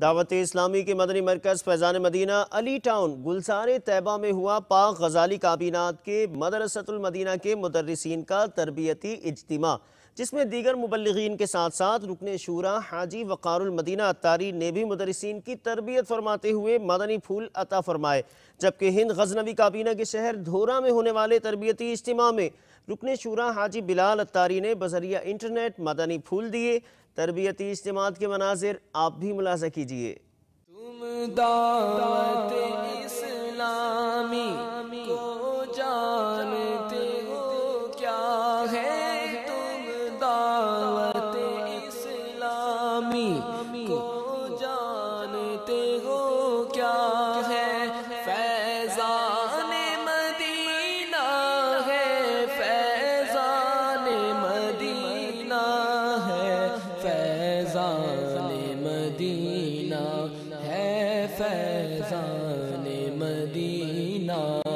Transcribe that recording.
دعوت اسلامی کے مدنی مرکز فیضان مدینہ علی ٹاؤن گلزار طیبہ میں ہوا پاک غزالی کابینات کے مدرسۃ المدینہ کے مدرسین کا تربیتی اجتماع، جس میں دیگر مبلغین کے ساتھ ساتھ رکن شورا حاجی وقار المدینہ اتاری نے بھی مدرسین کی تربیت فرماتے ہوئے مدنی پھول عطا فرمائے، جبکہ ہند غزنوی کابینہ کے شہر دھورا میں ہونے والے تربیتی اجتماع میں رکن شورا حاجی بلال اتاری نے بذریعہ انٹرنیٹ مدنی پھول دیے۔ تربیتی اجتماعات کے مناظر آپ بھی ملاحظہ کیجئے۔ تم دعوت اسلامی کو جانتے ہو کیا ہے، تم دعوت اسلامی کو جانتے ہو کیا ہے، فیضان مدینہ ہے، فیضان مدینہ ہے، فیضان مدینہ ہے، فیضان مدینہ